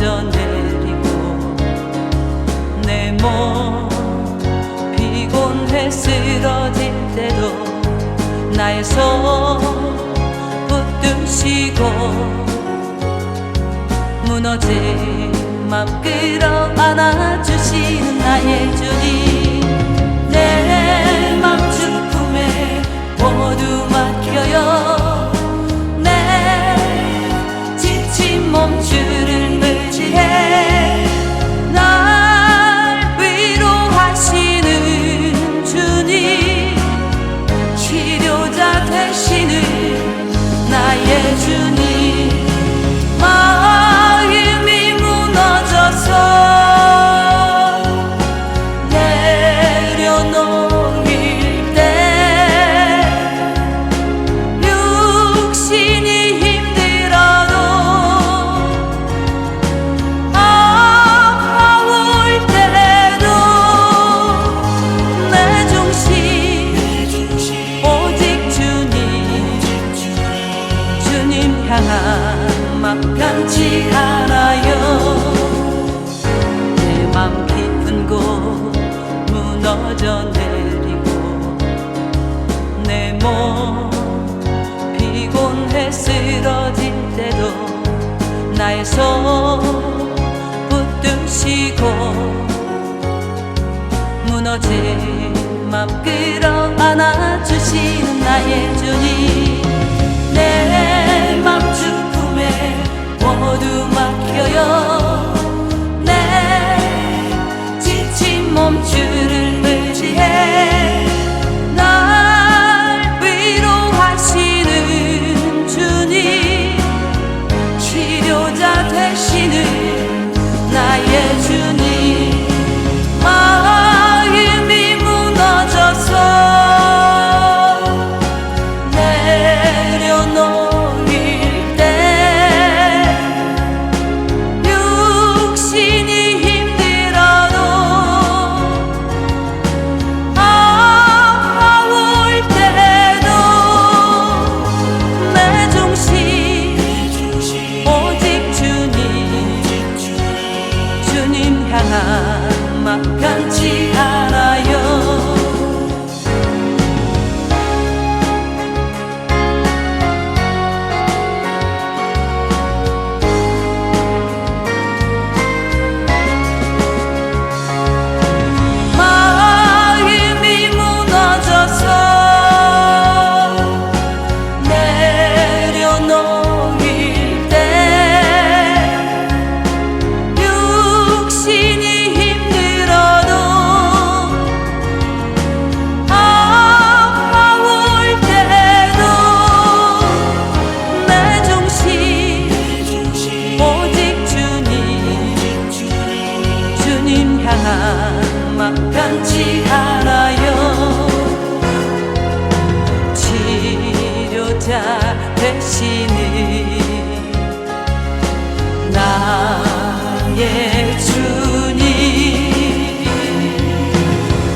무너져 내리고 내 몸 피곤해 쓰러질 때도 나의 손 붙드시고 무너진 맘 끌어안아주시는 나의 주님, 내 맘 주품에 모두 맡겨요. 내 지친 몸줄을 의지해 날 위로하시는 주님, 치료자 되시는 나의 주님, 마음이 무너져서 내려놓일 때 육신이 힘들어도 아파올 때도 내 중심 오직 주님 향한 맘 변치 않아요. 내 맘 깊은 곳 무너져 내리고 내 몸 피곤해 쓰러질 때도 나의 손 붙드시고 무너진 맘 끌어안아주시는 나의 주님, 내 맘 주품에 모두 맡겨요. 내 지친 몸줄을 의지해 날 위로하시는 주님, 치료자 되시는 나의 주님, 마음이 무너져서 내려놓일 때 육신이 힘들어도 아파올 때도 내 중심 오직 주님 향한 맘 변치 않아요. 마음이 무너져서 내려놓일 때 육신이 힘들어도 아파올 때도 내 중심 오직 주님 향한 맘 변치 않아요. 치료자 되시는 나의 주님,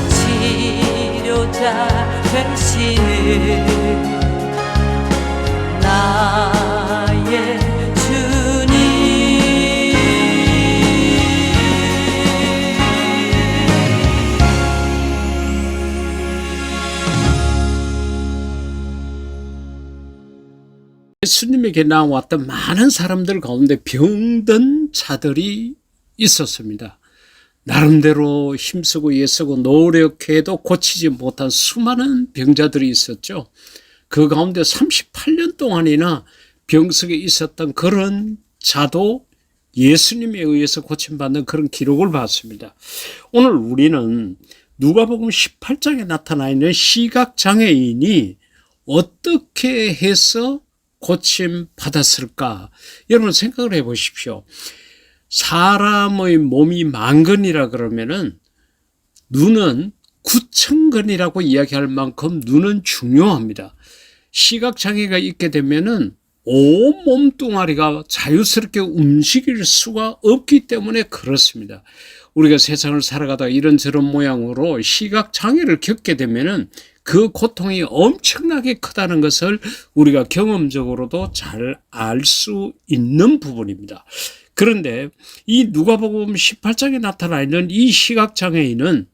치료자 되시는 나의 주님. 예수님에게 나왔던 많은 사람들 가운데 병든 자들이 있었습니다. 나름대로 힘쓰고 애쓰고 노력해도 고치지 못한 수많은 병자들이 있었죠. 그 가운데 38년 동안이나 병석에 있었던 그런 자도 예수님에 의해서 고침받는 그런 기록을 봤습니다. 오늘 우리는 누가복음 18장에 나타나 있는 시각장애인이 어떻게 해서 고침받았을까? 여러분 생각을 해 보십시오. 사람의 몸이 만근이라 그러면은 눈은 9,000근이라고 이야기할 만큼 눈은 중요합니다. 시각장애가 있게 되면은 온 몸뚱아리가 자유스럽게 움직일 수가 없기 때문에 그렇습니다. 우리가 세상을 살아가다가 이런저런 모양으로 시각장애를 겪게 되면은 그 고통이 엄청나게 크다는 것을 우리가 경험적으로도 잘 알 수 있는 부분입니다. 그런데 이 누가복음 18장에 나타나 있는 이 시각장애인은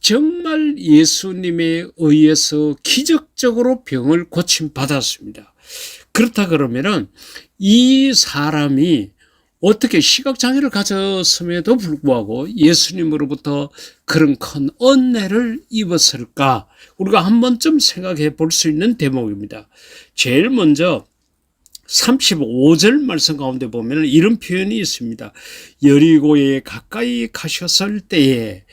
정말 예수님에 의해서 기적적으로 병을 고침받았습니다. 그렇다 그러면은 이 사람이 어떻게 시각장애를 가졌음에도 불구하고 예수님으로부터 그런 큰 은혜를 입었을까? 우리가 한 번쯤 생각해 볼 수 있는 대목입니다. 제일 먼저 35절 말씀 가운데 보면 이런 표현이 있습니다. 여리고에 가까이 가셨을 때에,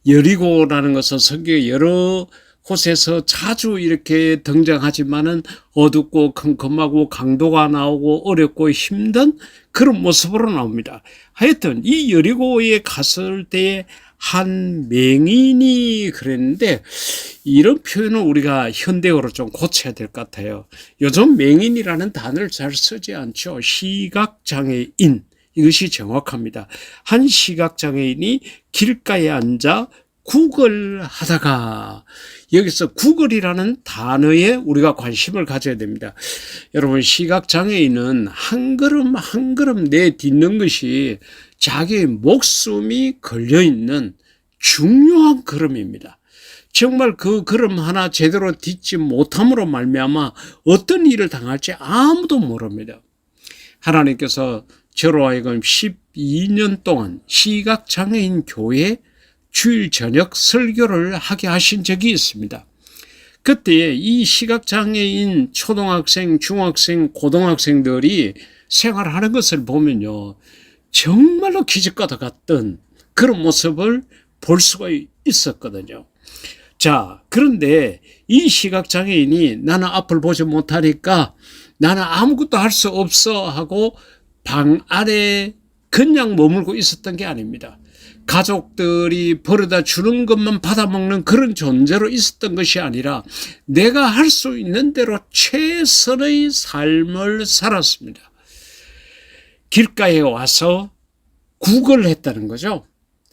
여리고라는 것은 성경에 여러 곳에서 자주 이렇게 등장하지만은 어둡고 컴컴하고 강도가 나오고 어렵고 힘든 그런 모습으로 나옵니다. 하여튼 이 여리고에 갔을 때에 한 맹인이 그랬는데, 이런 표현은 우리가 현대어로 좀 고쳐야 될 것 같아요. 요즘 맹인이라는 단어를 잘 쓰지 않죠. 시각장애인, 이것이 정확합니다. 한 시각장애인이 길가에 앉아 구걸하다가, 여기서 구걸이라는 단어에 우리가 관심을 가져야 됩니다. 여러분, 시각장애인은 한 걸음 한 걸음 내딛는 것이 자기의 목숨이 걸려있는 중요한 걸음입니다. 정말 그 걸음 하나 제대로 딛지 못함으로 말미암아 어떤 일을 당할지 아무도 모릅니다. 하나님께서 저로 하여금 12년 동안 시각장애인 교회에 주일 저녁 설교를 하게 하신 적이 있습니다. 그때 이 시각장애인 초등학생, 중학생, 고등학생들이 생활하는 것을 보면요, 정말로 기적과도 같던 그런 모습을 볼 수가 있었거든요. 자, 그런데 이 시각장애인이 나는 앞을 보지 못하니까 나는 아무것도 할 수 없어 하고 방 안에 그냥 머물고 있었던 게 아닙니다. 가족들이 벌어다 주는 것만 받아먹는 그런 존재로 있었던 것이 아니라 내가 할 수 있는 대로 최선의 삶을 살았습니다. 길가에 와서 구걸을 했다는 거죠.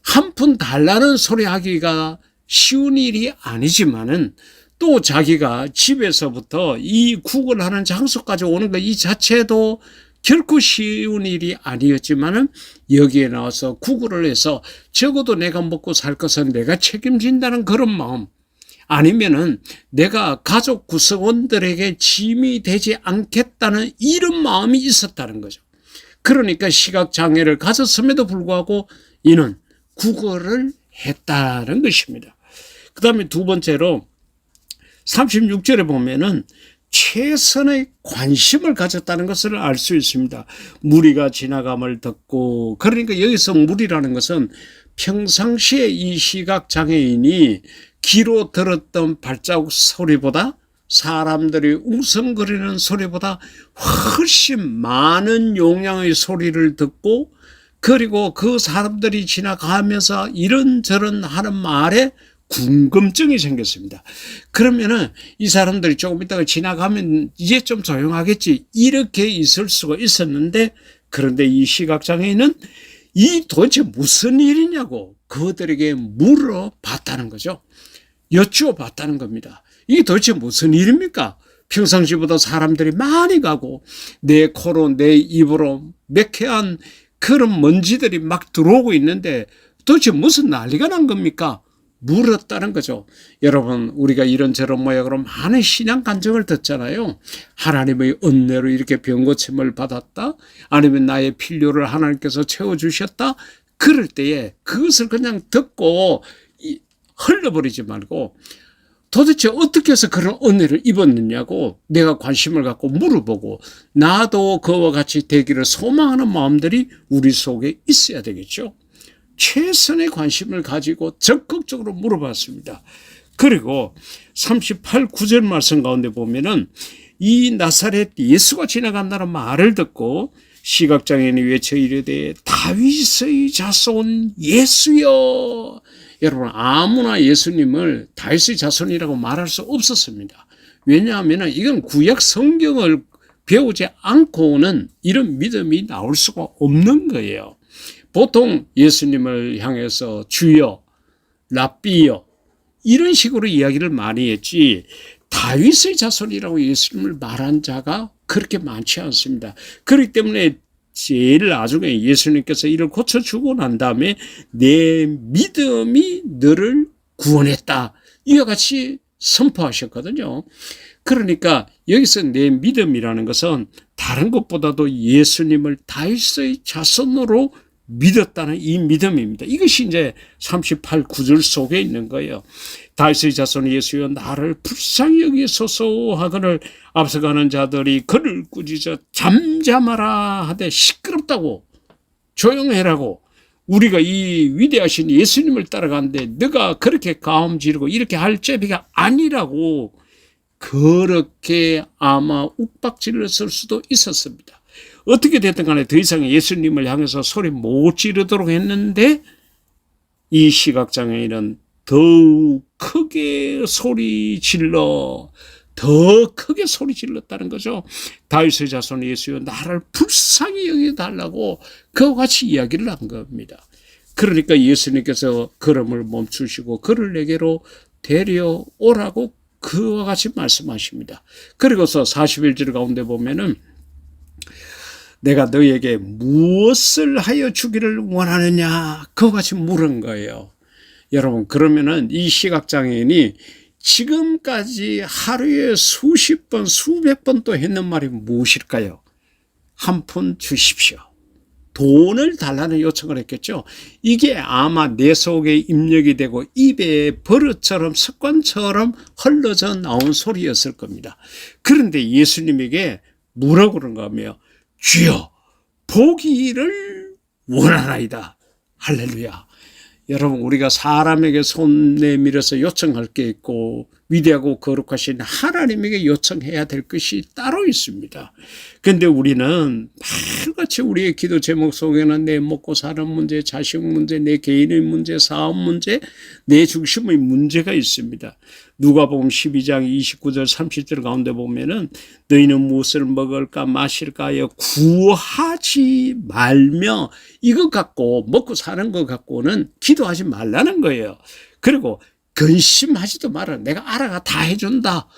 한 푼 달라는 소리 하기가 쉬운 일이 아니지만은 또 자기가 집에서부터 이 구걸하는 장소까지 오는 것 이 자체도 결코 쉬운 일이 아니었지만은 여기에 나와서 구걸을 해서 적어도 내가 먹고 살 것은 내가 책임진다는 그런 마음, 아니면은 내가 가족 구성원들에게 짐이 되지 않겠다는 이런 마음이 있었다는 거죠. 그러니까 시각장애를 가졌음에도 불구하고 이는 구걸을 했다는 것입니다. 그 다음에 두 번째로 36절에 보면은 최선의 관심을 가졌다는 것을 알 수 있습니다. 무리가 지나감을 듣고, 그러니까 여기서 무리라는 것은 평상시에 이 시각장애인이 귀로 들었던 발자국 소리보다, 사람들이 웅성거리는 소리보다 훨씬 많은 용량의 소리를 듣고, 그리고 그 사람들이 지나가면서 이런저런 하는 말에 궁금증이 생겼습니다. 그러면은 이 사람들이 조금 있다가 지나가면 이제 좀 조용하겠지, 이렇게 있을 수가 있었는데, 그런데 이 시각장애인은 이 도대체 무슨 일이냐고 그들에게 물어봤다는 거죠. 여쭈어봤다는 겁니다. 이게 도대체 무슨 일입니까? 평상시보다 사람들이 많이 가고 내 코로 내 입으로 매캐한 그런 먼지들이 막 들어오고 있는데 도대체 무슨 난리가 난 겁니까? 물었다는 거죠. 여러분, 우리가 이런저런 모양으로 많은 신앙 간증을 듣잖아요. 하나님의 은혜로 이렇게 병고침을 받았다, 아니면 나의 필요를 하나님께서 채워주셨다. 그럴 때에 그것을 그냥 듣고 흘려버리지 말고 도대체 어떻게 해서 그런 은혜를 입었느냐고 내가 관심을 갖고 물어보고, 나도 그와 같이 되기를 소망하는 마음들이 우리 속에 있어야 되겠죠. 최선의 관심을 가지고 적극적으로 물어봤습니다. 그리고 38, 9절 말씀 가운데 보면은 이 나사렛 예수가 지나간다는 말을 듣고 시각장애인이 외쳐 이르되 다윗의 자손 예수여. 여러분, 아무나 예수님을 다윗의 자손이라고 말할 수 없었습니다. 왜냐하면 이건 구약 성경을 배우지 않고는 이런 믿음이 나올 수가 없는 거예요. 보통 예수님을 향해서 주여, 랍비여 이런 식으로 이야기를 많이 했지 다윗의 자손이라고 예수님을 말한 자가 그렇게 많지 않습니다. 그렇기 때문에 제일 나중에 예수님께서 이를 고쳐주고 난 다음에 내 믿음이 너를 구원했다. 이와 같이 선포하셨거든요. 그러니까 여기서 내 믿음이라는 것은 다른 것보다도 예수님을 다윗의 자손으로 믿었다는 이 믿음입니다. 이것이 이제 38, 9절 속에 있는 거예요. 다윗의 자손 예수여 나를 불쌍히 여기소서 하거늘 앞서가는 자들이 그를 꾸짖어 잠잠하라 하되 시끄럽다고 조용해라고 우리가 이 위대하신 예수님을 따라가는데 너가 그렇게 가음 지르고 이렇게 할 죄비가 아니라고 그렇게 아마 욱박질렀을 수도 있었습니다. 어떻게 됐든 간에 더 이상 예수님을 향해서 소리 못 지르도록 했는데 이 시각장애인은 더욱 크게 소리 질렀다는 거죠. 다윗의 자손 예수여 나를 불쌍히 여겨달라고 그와 같이 이야기를 한 겁니다. 그러니까 예수님께서 걸음을 멈추시고 그를 내게로 데려오라고 그와 같이 말씀하십니다. 그리고서 41절 가운데 보면은 내가 너에게 무엇을 하여 주기를 원하느냐 그와 같이 물은 거예요. 여러분 그러면은 이 시각장애인이 지금까지 하루에 수십 번 수백 번 또 했는 말이 무엇일까요? 한 푼 주십시오. 돈을 달라는 요청을 했겠죠. 이게 아마 내 속에 입력이 되고 입에 버릇처럼 습관처럼 흘러져 나온 소리였을 겁니다. 그런데 예수님에게 뭐라고 그런가 하며 주여 보기를 원하나이다. 할렐루야. 여러분 우리가 사람에게 손 내밀어서 요청할 게 있고 위대하고 거룩하신 하나님에게 요청해야 될 것이 따로 있습니다. 그런데 우리는 매일같이 우리의 기도 제목 속에는 내 먹고 사는 문제, 자식 문제, 내 개인의 문제, 사업 문제, 내 중심의 문제가 있습니다. 누가복음 12장 29절 30절 가운데 보면은 너희는 무엇을 먹을까 마실까 하여 구하지 말며 이것 갖고 먹고 사는 것 갖고는 기도하지 말라는 거예요. 그리고 근심하지도 마라. 내가 알아가 다 해준다.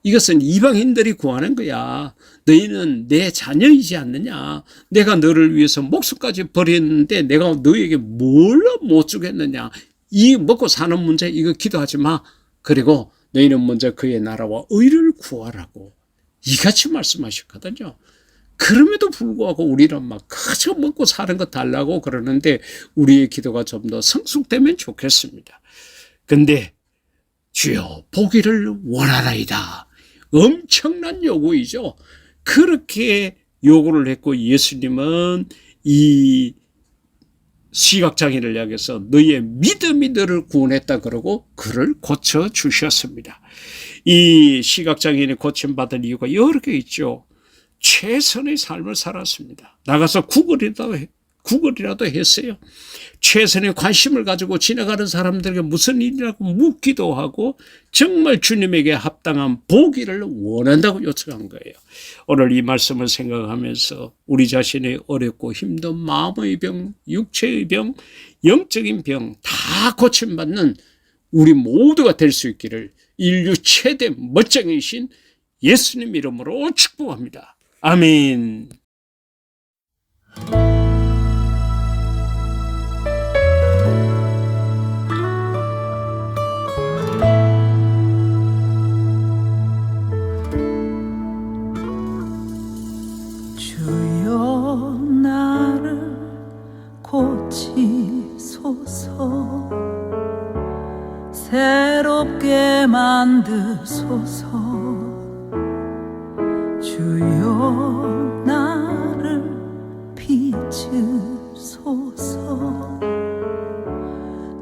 이것은 이방인들이 구하는 거야. 너희는 내 자녀이지 않느냐. 내가 너를 위해서 목숨까지 버렸는데 내가 너에게 뭘 못 주겠느냐. 이 먹고 사는 문제 이거 기도하지 마. 그리고 너희는 먼저 그의 나라와 의를 구하라고 이같이 말씀하셨거든요. 그럼에도 불구하고 우리는 막 그저 먹고 사는 것 달라고 그러는데 우리의 기도가 좀 더 성숙되면 좋겠습니다. 근데 주여 보기를 원하나이다. 엄청난 요구이죠. 그렇게 요구를 했고 예수님은 이 시각장애인을 향해서 너의 믿음이 너를 구원했다 그러고 그를 고쳐주셨습니다. 이 시각장애인이 고침받은 이유가 여러 개 있죠. 최선의 삶을 살았습니다. 나가서 구걸이라도 했어요. 최선의 관심을 가지고 지나가는 사람들에게 무슨 일이라고 묻기도 하고 정말 주님에게 합당한 보기를 원한다고 요청한 거예요. 오늘 이 말씀을 생각하면서 우리 자신의 어렵고 힘든 마음의 병, 육체의 병, 영적인 병 다 고침받는 우리 모두가 될 수 있기를 인류 최대 멋쟁이신 예수님 이름으로 축복합니다. 아멘. 주여 나를 고치소서 새롭게 만드소서 주여 나를 빚으소서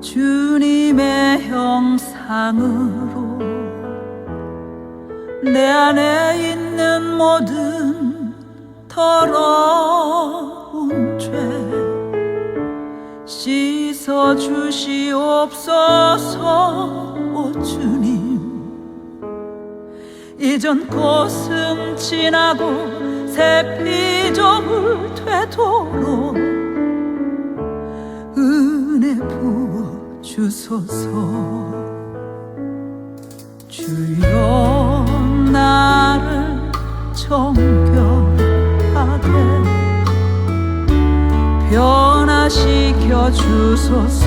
주님의 형상으로 내 안에 있는 모든 더러운 죄 씻어 주시옵소서 오 주님 이전 것은 지나고 새 피조물 되도록 은혜 부어 주소서 주여 나를 정결하게 변화시켜 주소서.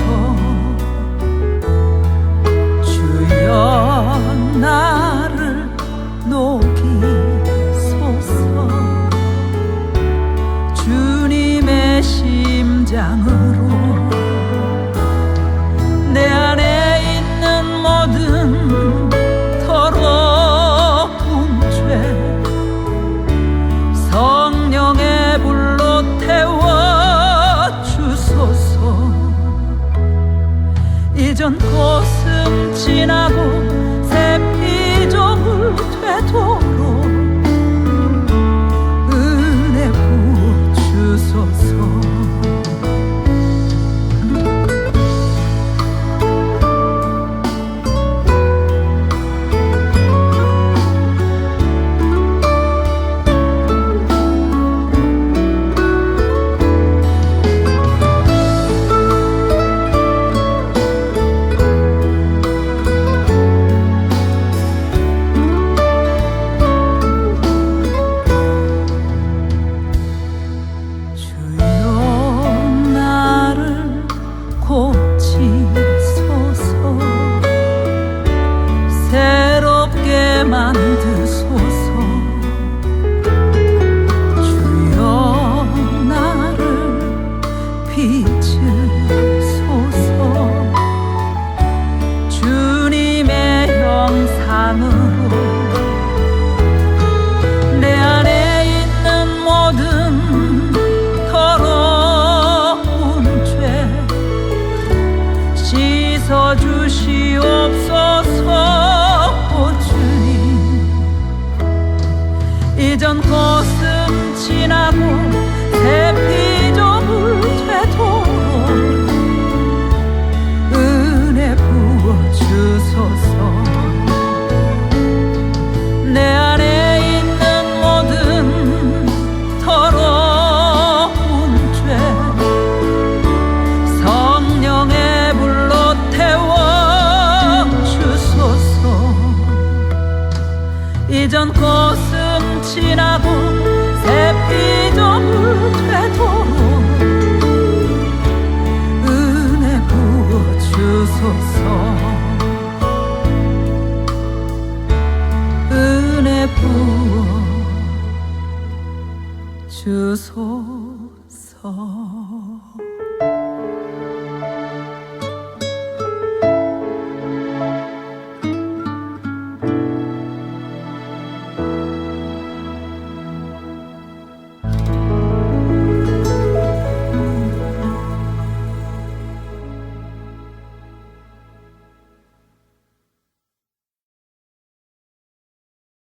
주여 나를 녹이소서. 주님의 심장으로 내 안에 있는 모든 더러운 죄 성령의 불로 태워 주소서. 이전 고슴 지나고 새 피조물 되도록 은혜 부어 주소서. 고치소서. 새롭게 만드소서. 주여 나를 빚으소서. 주님의 형상으로 내 안에 있는 모든 더러운 죄 씻어 주시옵소서. 오 주님, 이전 고슴 지나고 새 피조물 되도록 은혜 부어 주소서. 내 안에 있는 모든 더러운 죄 성령의 불로 태워 주소서. 이전 고슴 지나고 새 피조물 되도록 은혜 부어 주소서. 은혜 부어 주소서.